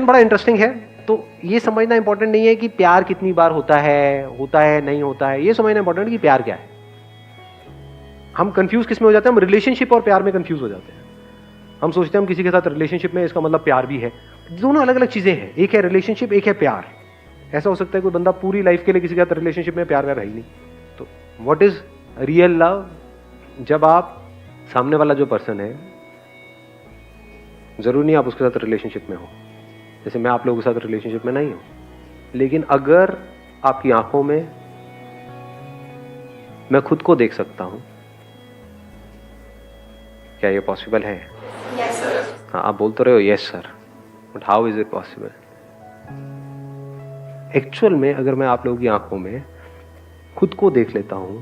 Question बड़ा interesting है। तो ये समझना इंपॉर्टेंट नहीं है कि प्यार कितनी बार होता है नहीं होता है, ये समझना इंपॉर्टेंट है कि प्यार क्या है। हम कंफ्यूज किस में हो जाते हैं? हम रिलेशनशिप और प्यार में कंफ्यूज हो जाते हैं। हम सोचते हैं हम किसी के साथ रिलेशनशिप में, इसका मतलब प्यार भी है। दोनों अलग अलग चीजें हैं, एक है रिलेशनशिप, एक है प्यार। ऐसा हो सकता है कोई बंदा पूरी लाइफ के लिए किसी के साथ रिलेशनशिप में, प्यार व्यार है ही नहीं। तो व्हाट इज रियल लव? जब आप सामने वाला जो पर्सन है, जरूरी नहीं आप उसके साथ रिलेशनशिप में हो, जैसे मैं आप लोगों के साथ रिलेशनशिप में नहीं हूं, लेकिन अगर आपकी आंखों में मैं खुद को देख सकता हूं, क्या ये पॉसिबल है? Yes sir. हाँ, आप बोल तो रहे हो yes sir, but how is it possible? Actual में अगर मैं आप लोगों की आंखों में खुद को देख लेता हूं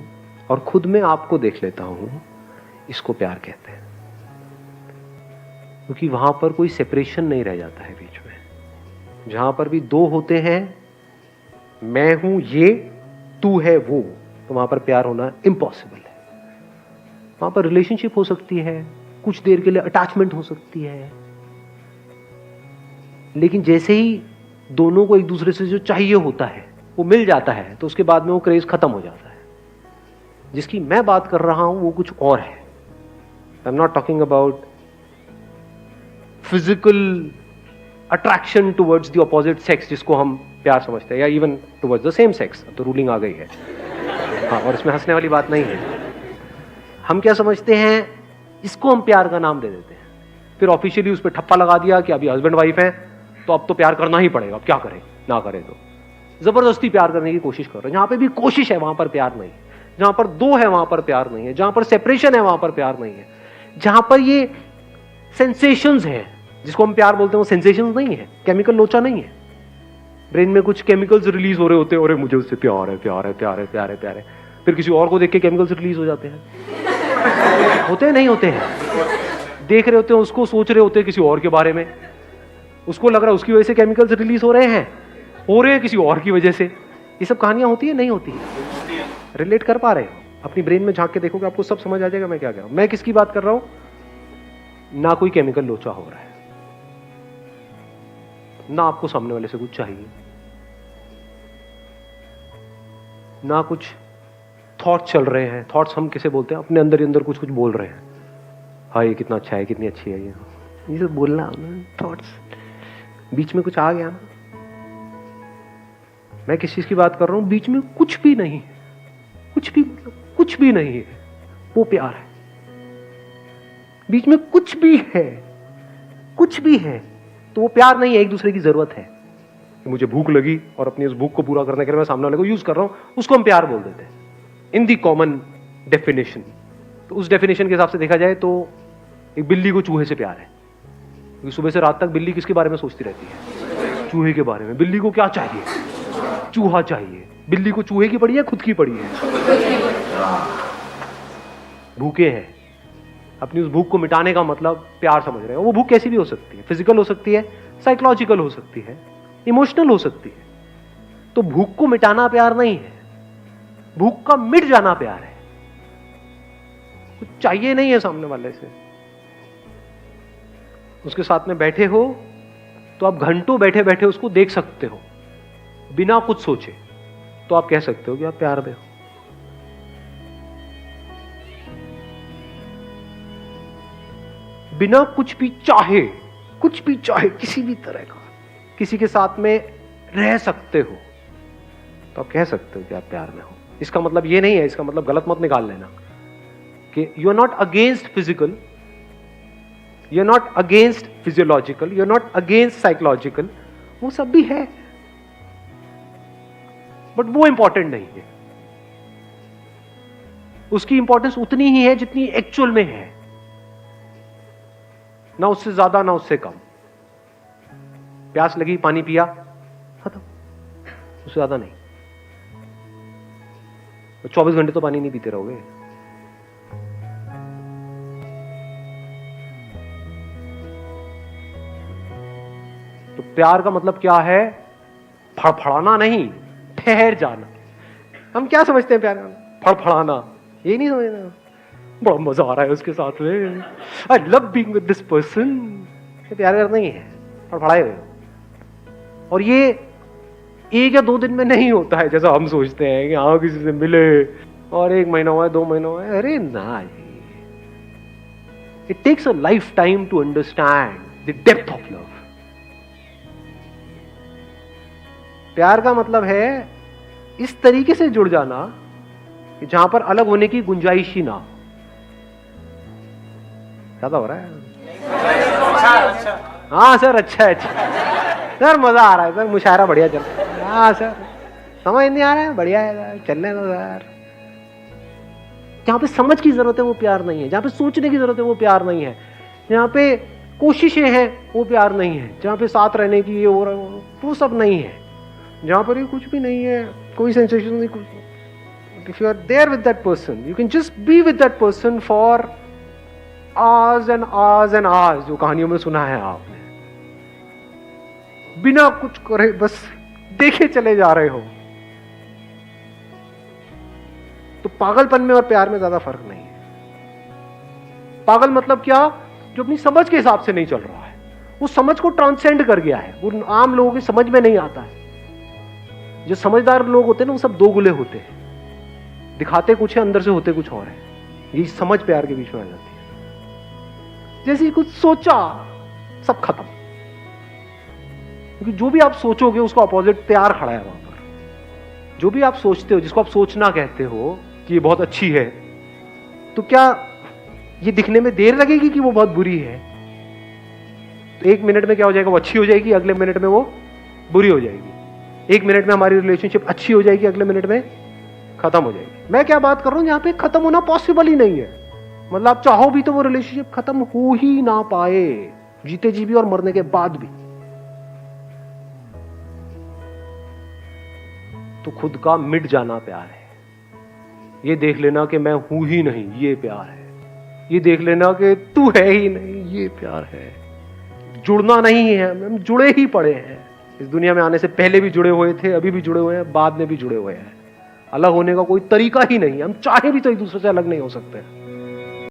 और खुद में आपको देख लेता हूं, इसको प्यार कहते हैं। क्योंकि वहां पर कोई सेपरेशन नहीं रह जाता है बीच में। जहां पर भी दो होते हैं, मैं हूं ये, तू है वो, तो वहां पर प्यार होना इम्पॉसिबल है। वहां पर रिलेशनशिप हो सकती है, कुछ देर के लिए अटैचमेंट हो सकती है, लेकिन जैसे ही दोनों को एक दूसरे से जो चाहिए होता है वो मिल जाता है, तो उसके बाद में वो क्रेज खत्म हो जाता है। जिसकी मैं बात कर रहा हूं वो कुछ और है। I am not talking about physical attraction towards the opposite sex, जिसको हम प्यार समझते हैं, या even towards the same sex. तो रूलिंग आ गई है, हाँ, और इसमें हंसने वाली बात नहीं है। हम क्या समझते हैं, इसको हम प्यार का नाम दे देते हैं, फिर ऑफिशियली उस पर ठप्पा लगा दिया कि अभी हस्बैंड वाइफ है तो अब तो प्यार करना ही पड़ेगा, अब क्या करें ना करें। तो जबरदस्ती प्यार करने की कोशिश कर रहे हैं। जहां पे भी कोशिश है वहां पर प्यार नहीं है, जहां पर दो है वहां पर प्यार नहीं है, जहां पर सेपरेशन है वहां पर प्यार नहीं है, जहां पर ये सेंसेशंस है जिसको हम प्यार बोलते हैं, वो सेंसेशंस नहीं है, केमिकल लोचा नहीं है। ब्रेन में कुछ केमिकल्स रिलीज हो रहे होते हैं, अरे मुझे उससे प्यार है प्यार है प्यार है प्यार है प्यार है, फिर किसी और को देख के केमिकल्स रिलीज हो जाते हैं। होते हैं नहीं होते हैं? देख रहे होते हैं उसको, सोच रहे होते हैं किसी और के बारे में, उसको लग रहा है उसकी वजह से केमिकल्स रिलीज हो रहे हैं किसी और की वजह से। ये सब कहानियां होती है नहीं होती है? रिलेट कर पा रहे हो? अपनी ब्रेन में झांक के देखोगे आपको सब समझ आ जाएगा मैं क्या कह रहा हूं। मैं किसकी बात कर रहा हूं? ना कोई केमिकल लोचा हो रहा है, ना आपको सामने वाले से कुछ चाहिए, ना कुछ थॉट्स चल रहे हैं। थॉट्स हम किसे बोलते हैं? अपने अंदर ही अंदर कुछ कुछ बोल रहे हैं, हाँ ये कितना अच्छा है, कितनी अच्छी है, ये सब बोलना ना, थॉट्स बीच में कुछ आ गया ना। मैं किस चीज की बात कर रहा हूं? बीच में कुछ भी नहीं है, कुछ भी नहीं है, वो प्यार है। बीच में कुछ भी है तो वो प्यार नहीं है, एक दूसरे की जरूरत है। मुझे भूख लगी और अपनी उस भूख को पूरा करने के लिए मैं सामने वाले को यूज कर रहा हूं, उसको हम प्यार बोल देते हैं इन दी कॉमन डेफिनेशन। तो उस डेफिनेशन के हिसाब से देखा जाए तो एक बिल्ली को चूहे से प्यार है, क्योंकि सुबह से रात तक बिल्ली किसके बारे में सोचती रहती है? चूहे के बारे में। बिल्ली को क्या चाहिए? चूहा चाहिए। बिल्ली को चूहे की पड़ी है, खुद की पड़ी है? भूखे हैं, अपनी उस भूख को मिटाने का मतलब प्यार समझ रहे हैं। वो भूख कैसी भी हो सकती है, फिजिकल हो सकती है, साइकोलॉजिकल हो सकती है, इमोशनल हो सकती है। तो भूख को मिटाना प्यार नहीं है, भूख का मिट जाना प्यार है। कुछ चाहिए नहीं है सामने वाले से, उसके साथ में बैठे हो तो आप घंटों बैठे बैठे उसको देख सकते हो बिना कुछ सोचे, तो आप कह सकते हो कि आप प्यार में हो। बिना कुछ भी चाहे किसी भी तरह का किसी के साथ में रह सकते हो, तो आप कह सकते हो कि आप प्यार में हो। इसका मतलब ये नहीं है, इसका मतलब गलत मत निकाल लेना कि you are not against physical, you are not against physiological, you are not against psychological. वो सब भी है, बट वो इंपॉर्टेंट नहीं है। उसकी इंपॉर्टेंस उतनी ही है जितनी एक्चुअल में है, ना उससे ज्यादा ना उससे कम। प्यास लगी, पानी पिया, खत्म, उससे ज्यादा नहीं। 24 घंटे तो पानी नहीं पीते रहोगे। तो प्यार का मतलब क्या है? फड़फड़ाना नहीं, ठहर जाना। हम क्या समझते हैं प्यार का? फड़फड़ाना, ये नहीं समझना बड़ा मजा आ रहा है उसके साथ में, I love being with this person. प्यार करना ही है, फड़फड़ाए हुए। और ये 1 या 2 दिन में नहीं होता है जैसा हम सोचते हैं कि हाँ किसी से मिले और 1 महीना हुआ है, 2 महीना हुआ है। अरे ना जी, it takes a lifetime to understand the depth of love. प्यार का मतलब है इस तरीके से जुड़ जाना कि जहां पर अलग होने की गुंजाइश ही ना हो। ज्यादा हो रहा है? हाँ सर, अच्छा है, अच्छा सर, मजा आ रहा है सर, मुशायरा बढ़िया चल रहा है। हाँ सर, समझ नहीं आ रहा है, बढ़िया है सर, चलने दो सर। जहां पे समझ की जरूरत है वो प्यार नहीं है, जहां पे सोचने की जरूरत है वो प्यार नहीं है, जहां पे कोशिशें हैं वो प्यार नहीं है, जहां पे साथ रहने की ये हो रहा है वो सब नहीं है, जहां पर ये कुछ भी नहीं है, कोई सेंसेशन नहीं, कुछ। If you are there with that person, you can just be with that person for hours and hours and hours, जो कहानियों में सुना है आपने, बिना कुछ करे बस देखे चले जा रहे हो। तो पागलपन में और प्यार में ज्यादा फर्क नहीं है। पागल मतलब क्या? जो अपनी समझ के हिसाब से नहीं चल रहा है, वो समझ को ट्रांसेंड कर गया है, वो आम लोगों की समझ में नहीं आता है। जो समझदार लोग होते हैं ना, वो सब 2 गुले होते हैं, दिखाते कुछ है, अंदर से होते कुछ और है। यही समझ प्यार के बीच में आ जाती है। जैसे कुछ सोचा, सब खत्म, क्योंकि जो भी आप सोचोगे उसका अपोजिट प्यार खड़ा है वहां पर। जो भी आप सोचते हो, जिसको आप सोचना कहते हो कि ये बहुत अच्छी है, तो क्या ये दिखने में देर लगेगी कि वो बहुत बुरी है? तो 1 मिनट में क्या हो जाएगा, वो अच्छी हो जाएगी, अगले मिनट में वो बुरी हो जाएगी। 1 मिनट में हमारी रिलेशनशिप अच्छी हो जाएगी, अगले मिनट में खत्म हो जाएगी। मैं क्या बात कर रहा हूं, जहां पे खत्म होना पॉसिबल ही नहीं है। मतलब आप चाहो भी तो वो रिलेशनशिप खत्म हो ही ना पाए, जीते जी भी और मरने के बाद भी। तो खुद का मिट जाना प्यार है। ये देख लेना कि मैं हूं ही नहीं, ये प्यार है। ये देख लेना कि तू है ही नहीं, ये प्यार है। जुड़ना नहीं है, हम जुड़े ही पड़े हैं। इस दुनिया में आने से पहले भी जुड़े हुए थे, अभी भी जुड़े हुए हैं, बाद में भी जुड़े हुए हैं। अलग होने का कोई तरीका ही नहीं है। हम चाहे भी तो एक दूसरे से अलग नहीं हो सकते।